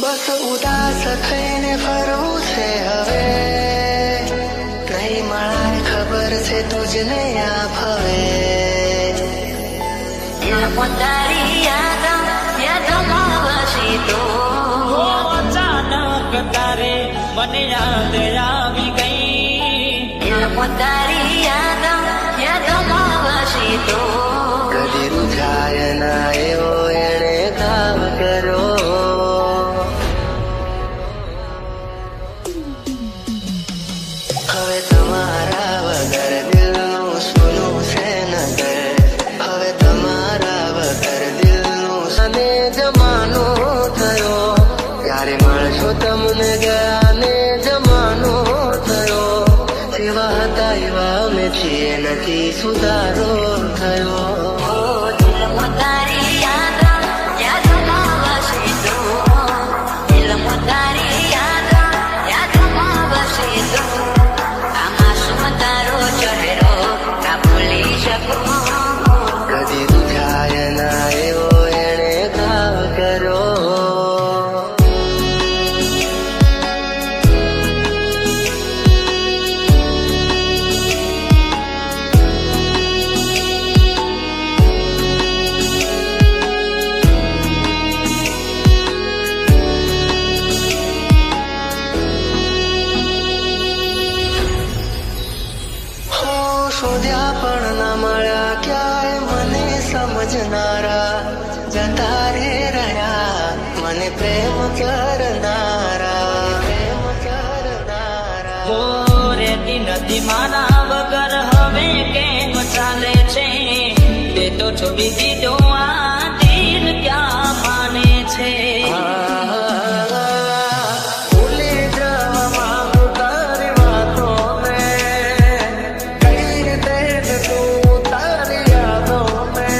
બસ ઉદાસ થઈને ફરવું છે હવે, નહીં મળાય ખબર છે તુજને આ ભવે. તારી યાદમાં વસી તો અચાનક તારે મને યાદ આવી ગઈ. તારી યાદમાં વસી તો કદી રૂઝાય ના એવો એણે કામ કરો. હવે તમારા વગર દિલનું સોનું છે નગર, હવે તમારા વગર દિલનું સને જમાનો થયો. ત્યારે મળશો તમને ગયાને જમાનો થયો. જેવા હતા એવા અમે છીએ, નથી સુધારો થયો. તારી યાદમાં વસી તો તારી યાદમાં વસી તો આ માસૂમ તારો ચહેરો ના ભૂલી શકું. કદી રૂઝાય ના એવો એણે કામ કરો. શોધ્યા પણ ના મળ્યા ક્યાંય મને સમજનારા, જતા રે રહ્યા મને પ્રેમ કરનારા. હો રેતી નથી મારા વગર હવે કેમ ચાલે છે? તે તો છોડી દીધો આ દિલ ક્યાં માને છે? ભૂલી જવા માંગુ તારી વાતોને, કઈ રીતે તું તારી યાદોને.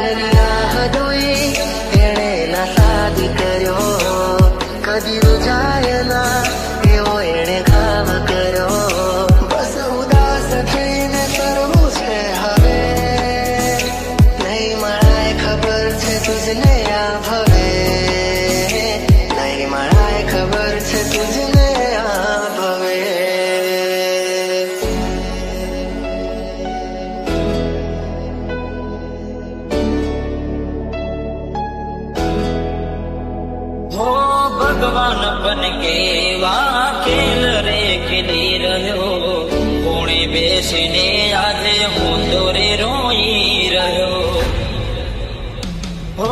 એની રાહ જોઈ એણે ના શાદી કર્યો, કદી રૂઝાય ના એવો એણે કામ કર્યો. બસ ઉદાસ થઈને કરવું છે હવે, નહીં મળાય ખબર છે તુજને આ ભવે. નહીં મળાય ખબર છે તુજને આ ભવે. હો ભગવાન પણ કેવા ખેલ રે ખેલી રહ્યો. કોણે બેસીને આજે હું દોરે રોઈ રહ્યો. હો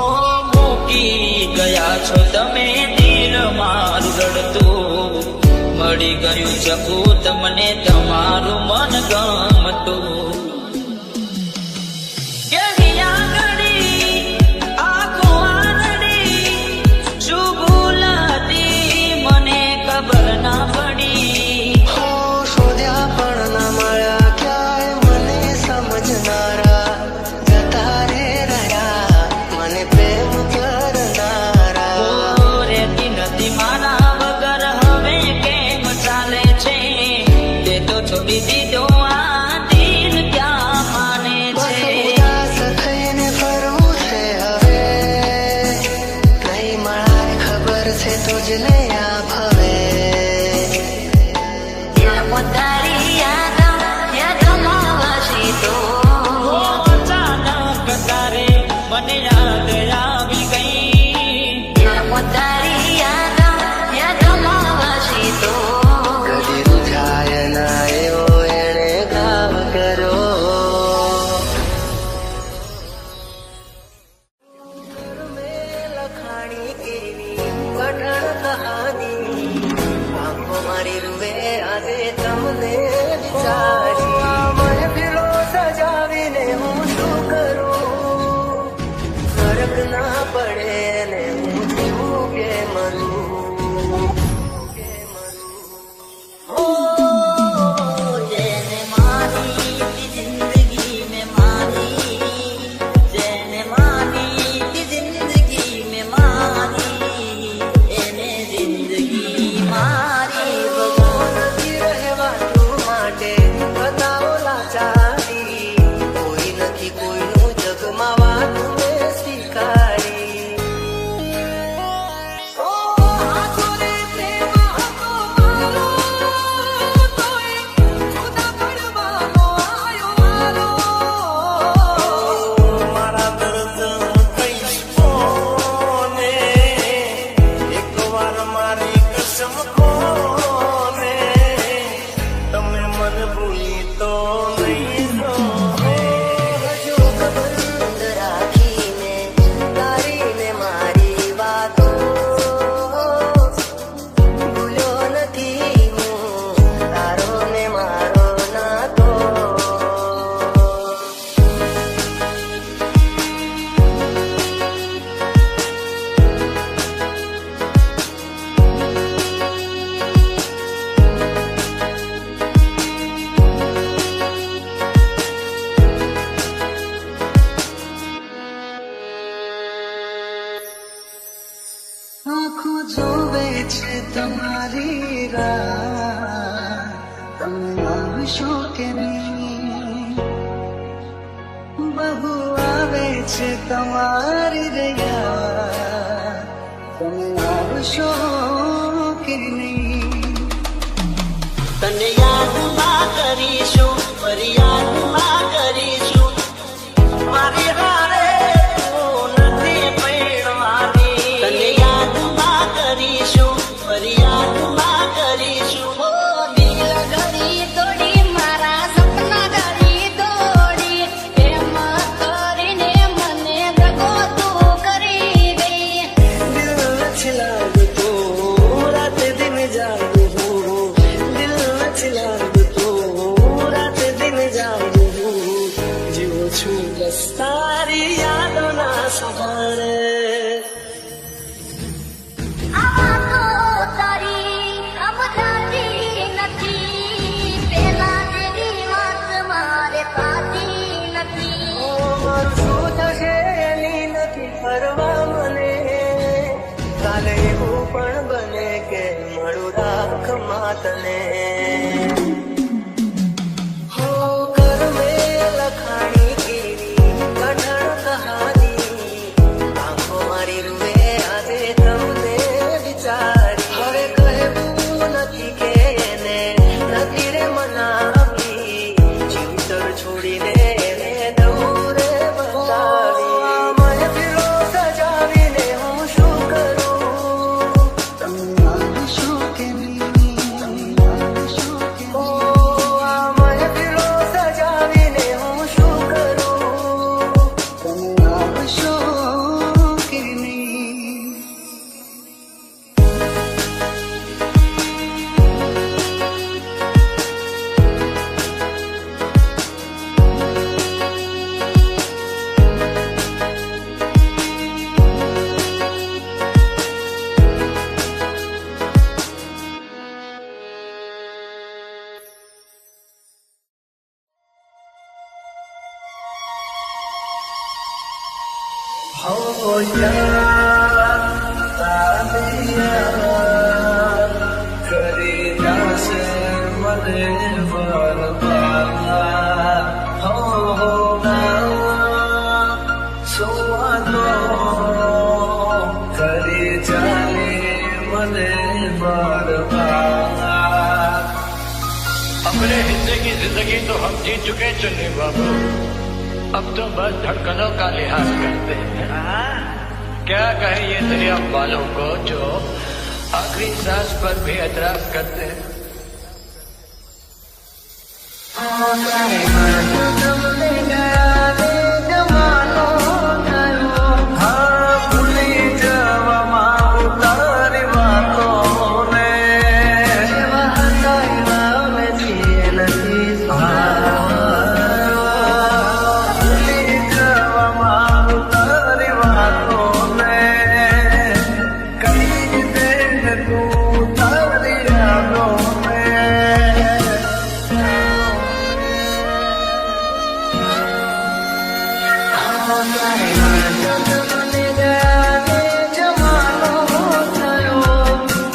મૂકી ગયા છો તમે દિલ મારું રડતું, મળી ગયું શકું તમને તમારું મન ગમતું. હો શોધ્યા પણ ના મળ્યા ક્યાંય મને સમજનારા, જતા રે રહ્યા મને પ્રેમ કરનારા. રેતી નથી મારા વગર હવે કેમ ચાલે છે? તે તો છોડી દીધો આ દિલ ક્યાં તમારી રાહ, તમે આવશો કે નહીં? બહુ આવે છે તમારી રહ્યા, તમે આવશો કે નહીં? તને યાદમાં કરીશું, ફરિયાદમાં કરીશું, મારી હારે તું નથી પડવાની. તને યાદમાં કરીશું, ફરિયાદમાં કરીશું. ઓ દિલ ઘડી તોડી મારા સપના ઘડી તોડી એમ કરીને મને દગો તું કરી ગઈ. દિલ નથી લાગતું, રાત દિન જાગું હું. દિલ નથી લાગતું, રાત દિન જાગું હું. જીવું છું બસ તારી યાદોના સહારે. આ તો તારી અમદારી નથી, પેલા જેવી વાત મારે થતી નથી. મારું શું થશે એની નથી ફરવા મને. કાલે એવું પણ બને કે મળું રાખમાં તને. હો કર્મે લખાણી કેવી કઠણ કહાની, આંખો મારી રૂએ આજે તમને વિચારી. હવે કહેવું નથી કે એને નથી રે મનાવી, જીવતર છોડીને એને દૂરે બતાવી. મહેફિલો સજાવીને હું શું કરું? તમે આવશો કે નહીં? ઓ આ મહેફિલો સજાવીને હું શું કરું? તમે આવશો કે નહીં? हो यार तारिया કરી જાશે મને વરપાલા. હો ના સુવાનો કરી જાને મને વરપાલા. अपने हिस्से की जिंदगी तो हम जी चुके चुन्नी बाबू, अब तो बस धड़कनों का लिहाज करते हैं. क्या कहे ये दरिया वालों को जो आखिरी सांस पर भी एतराज करते हैं. તમને ગયા ને જમાનો થયો, હા ભૂલી જવામાં ઉતારી વાતોને. એવા હતા એવા અમે છીએ નથી સારા, ભૂલી જવામાં ઉતારી વાતોને. કઈ દે તું તારી યાદોને. તમને ગયા ને જમાનો થયો,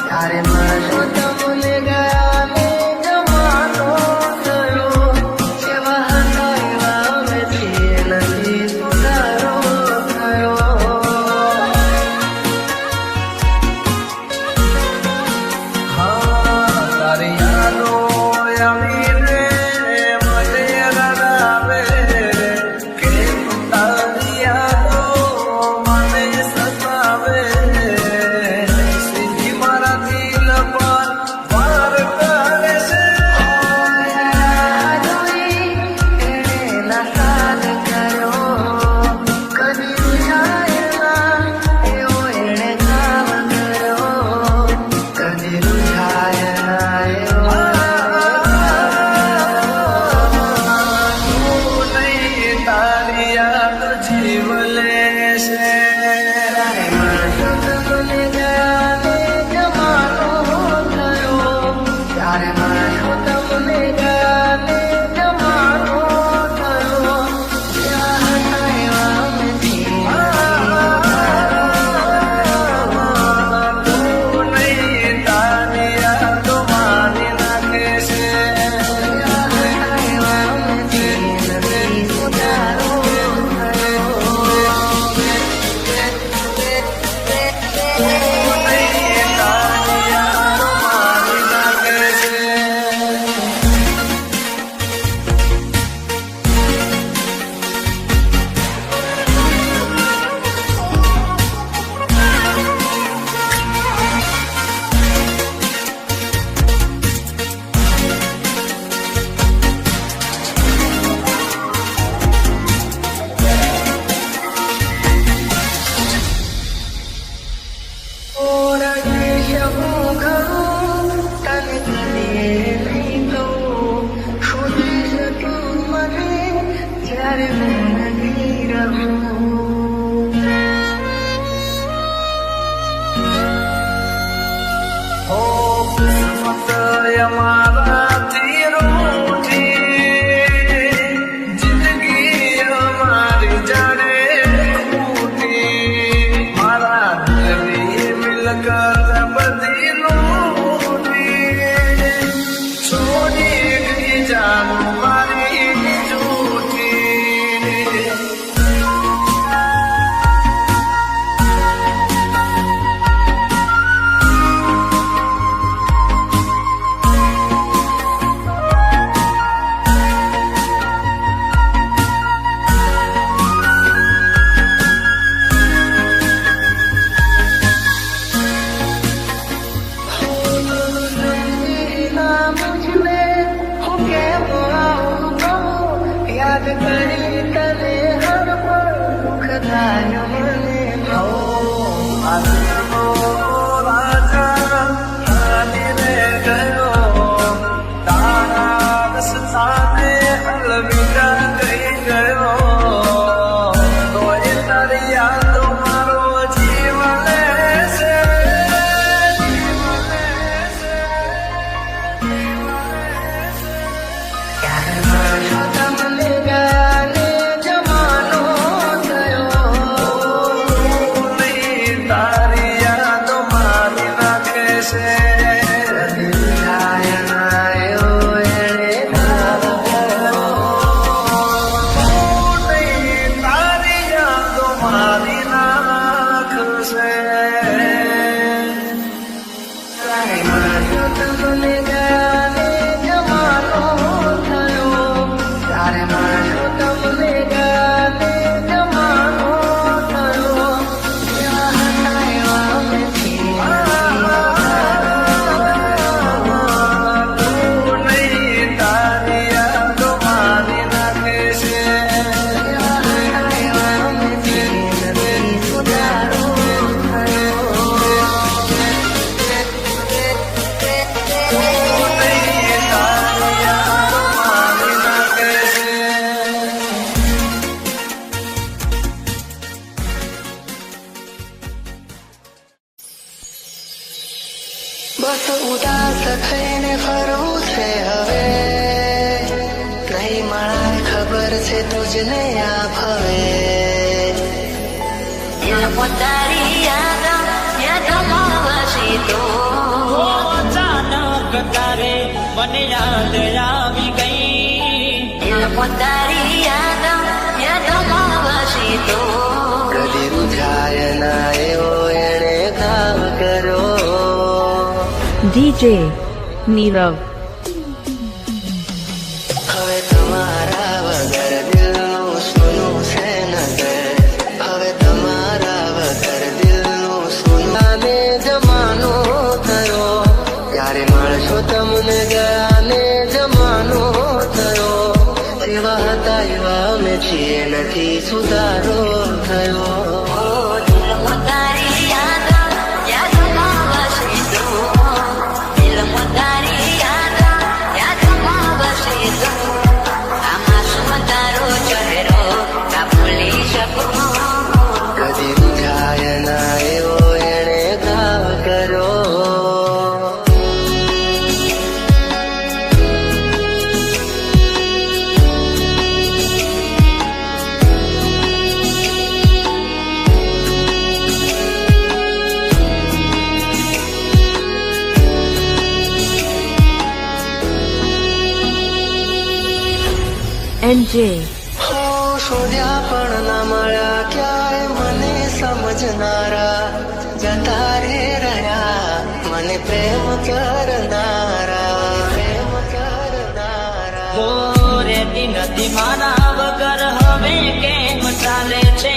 તારે મારો તમને ગયા ને જમાનો થયો. એવા હતા એવા અમે છીએ નથી સુધારો થયો. હા તારી યાદો આવીને મને રડાવે, કે તારી યાદો અમારાથી રૂઠી, જિંદગી અમારી જાણે ખૂટી, મારા દિલની મિલકત બધી લૂંટી, છોડી ગઈ જાન મારી જૂઠી. યાદ કરી તને હર પળ દુઃખ થાય મને. આદરનો રાજા હારીને ગયો, તારા રસ્તાને અલવિદા કહી ગયો, તોય તારી યાદો મારો જીવ લેશે, જીવ લેશે, જીવ લેશે. ક્યારે મળ્યો તમને ગાને જમાનો થયો, તારી યાદો મારી નાખે છે. દિલ થાય નાયો એણે ઘાવ કર્યો, તારી યાદો મારી નાખશે. ક્યારે મળ્યો તમને ગાને જમાનો થયો, ત્યારે મળ્યો તમને ગાને જમાનો થયો, એવા હતા એવા નથી. તું નહીં, તારી યાદો મારી નાખે છે. એવા હતા એવા નથી, નથી સુધારો થયો. બસ ઉદાસ થઈને ફરવું છે હવે, નહીં મળાય ખબર છે તુજને આ ભવે. પોતારી યાદોમાં વસી તો અચાનક તારે મને યાદ આવી ગઈ, પોતારી યાદોમાં વસી તો કદી રૂઠાય ના એવો એણે ઘાવ કર્યો. DJ Nirav. હવે તમારા વગર દિલનું સોનું છે નગર, હવે તમારા વગર દિલનું સોનાને જમાનો થયો, ત્યારે મળશો તમને ગાને જમાનો થયો. જેવા હતા એવા અમે છીએ, નથી સુધારો થયો. પોતારી યાદોમાં વસી તો, પોતારી યાદોમાં વસી તો, આમાં શું તારો ચહેરો ના ભૂલી શકું. કદી રૂઠાય ના એવો એણે ઘાવ કર્યો. NJ. હો શોધ્યા પણ ના મળ્યા ક્યાંય મને સમજનારા, જતા રે રહ્યા મને પ્રેમ કરનારા, પ્રેમ કરનારા. હો રેતી નથી મારા વગર હવે કેમ ચાલે છે,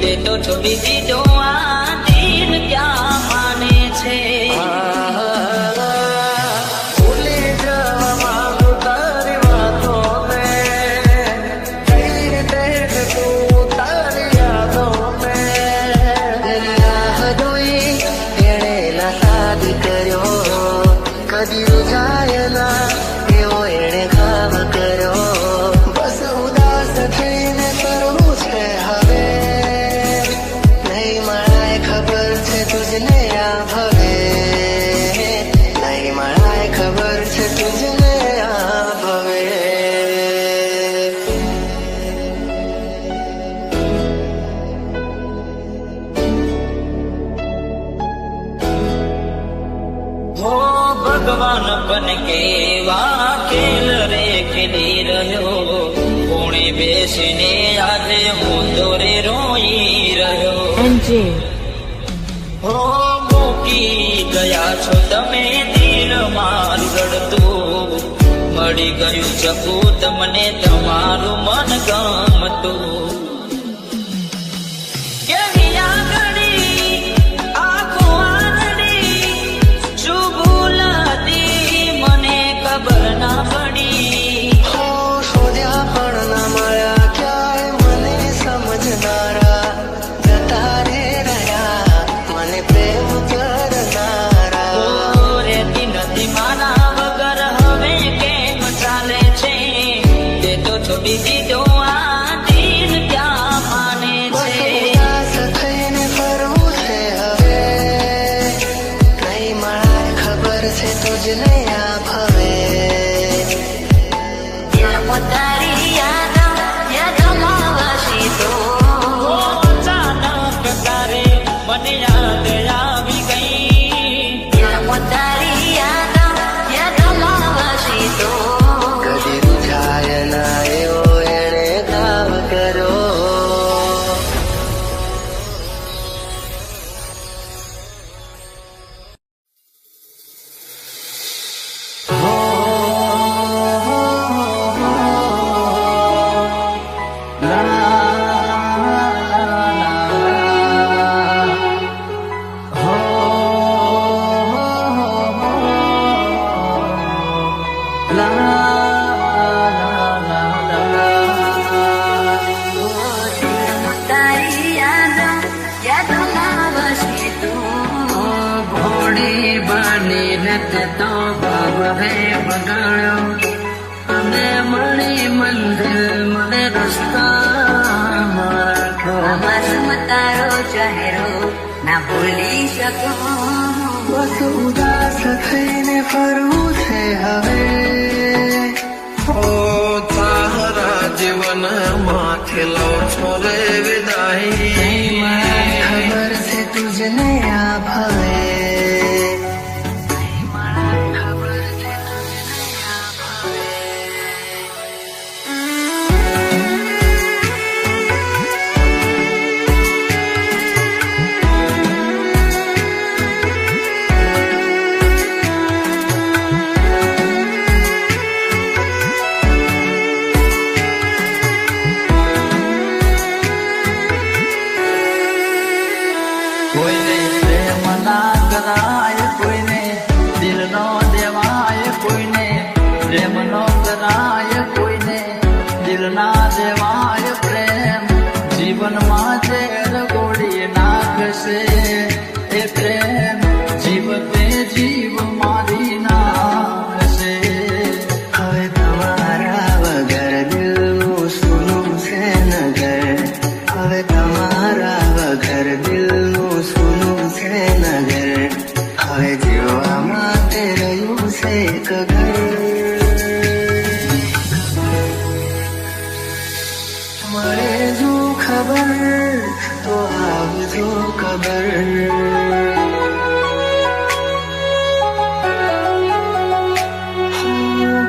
તે તો છોડી દીધો આ દિલ ક્યાં માને છે. ભૂલી જવા માંગુ તારી વાતોને, કઈ રીતે તું તારી યાદોને. રાહ જોઈ એણે ના સાદ કર્યો, કદી રૂજાય ના એવો એણે ઘાવ કર્યો. બસ ઉદાસ થઈને કરવું છે હવે, નહીં મળાય નાનપણ કેવા ખેલ રે ખેલી રહ્યો, કોણે બેસીને આજે હું દોરે રોઈ રહ્યો. NJ, હો મૂકી ગયા છો તમે દિલ મારું રડતું, મળી ગયું શકું તમને તમારું મન ગમતું. કેવી આંગળી આંખો આંગળી, શું ભૂલ હતી મને ખબર ના પડી. હો શોધ્યા પણ ના મળ્યા ક્યાંય મને સમજનારા, જતા રે રહ્યા મને પ્રેમ કરનારા. ઓ રેતી નથી મારા વગર હવે કેમ ચાલે છે, તે તો છોડી દીધો આ દિલ ક્યાં માને બસ છે. ઉદાસ થઈને ફરવું છે હવે, નહીં મળે ખબર છે તુજને આ ભવે. દિલમાં તારી યાદોમાં વસી તો અચાનક તારે મને યાદ આવી ગઈ. દિલમાં તારી યાદોમાં વસી તો કદી રૂઝાય ના એવો એણે ગાવ કર્યો. તારી યાદોમાં વસી તો ઘોડી બનીને તે તો બાબરે બગાડ્યો, અને મળી મંદિર મને રસ્તા રાખો. આમાં તારો ચહેરો ના ભૂલી શકું. બસ ઉદાસ થઈને ફરવું છે હવે, ઓ તારા જીવન માથે લો છો રે વિદાય. ખબર છે તુજને આ ભવે. કોઈને પ્રેમ ના કરાય, કોઈને દિલ નો દેવાય, કોઈને પ્રેમ નો કરાય, કોઈને દિલ ના દેવાય. પ્રેમ જીવનમાં ઝેર ગોળી નાખશે, એ પ્રેમ જીવતે જીવ મારી નાખશે. હવે તમારા વગર દિલનું સૂનું છે નગર, હવે તમારા વગર દિલનું સૂનું છે નગર. હવે જીવવા માટે રહ્યું છે એક ઘર. મળે જો ખબર તો આવજો ખબર.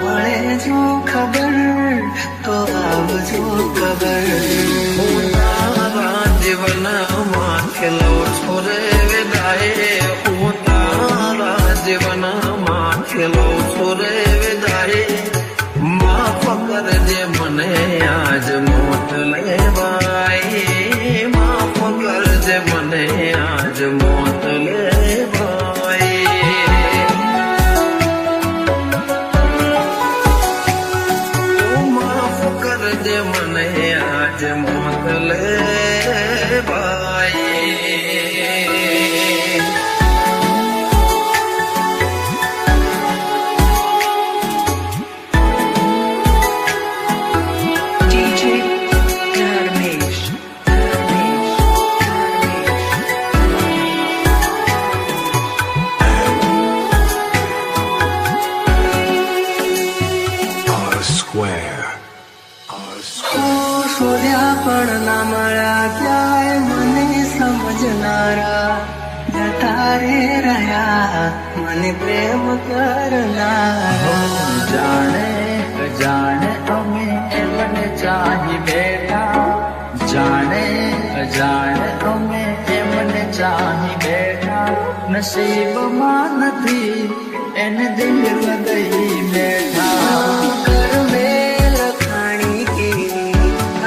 મળે જો ખબર તો આવજો ખબર. તારા જીવન માથે લો છો રે વિદાય. હું તારા જીવન માથે લો છો રે વિદાય. માફ કરજે મને આજ મોત લેવાય. માફ કરજે મને આજ મોત લેવાય. તું માફ કરજે મને આજ મોત લેવાય. DJ Dharmesh. શોધ્યા પણ ના મળ્યા ક્યાંય મને સમજનારા, જતા રે રહ્યા મને પ્રેમ કરનારો જાણે અજાણે અમે એમને ચાહી બેઠા જાણે અજાણે અમે એમને ચાહી બેઠા નસીબમાં નથી એને દિલ લગઈ બેઠા કરમે લખાણી કે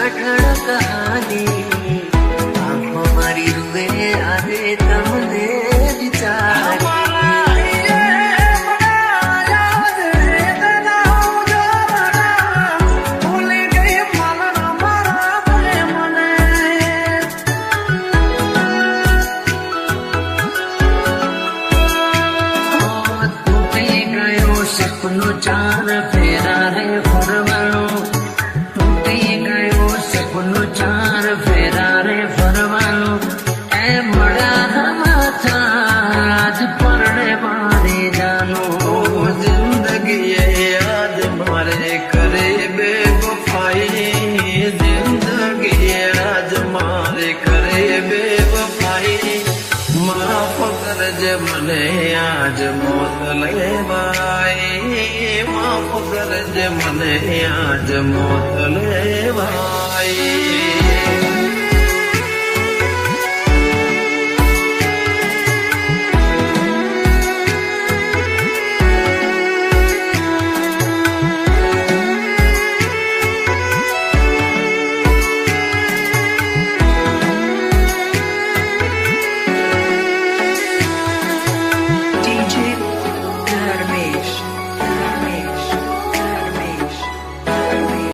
અઠણ કહાની આંખો મારી રૂએ આવે તમને વિચાર સપનો ચાર ફેરા રે ફરવાનો તૂટી ગયો સપનો ચાર ફેરા રે ફરવાનો એ મળ્યા માથા આજ પરણે મારી જાનું જિંદગી યાદ મારે કરે બેવફાઈ જિંદગી યાદ મારે કરે બેવફાઈ માફ કરજે મને આજ મોત લેવાઈ માફ કરજે મને આજ મોત લેવાઈ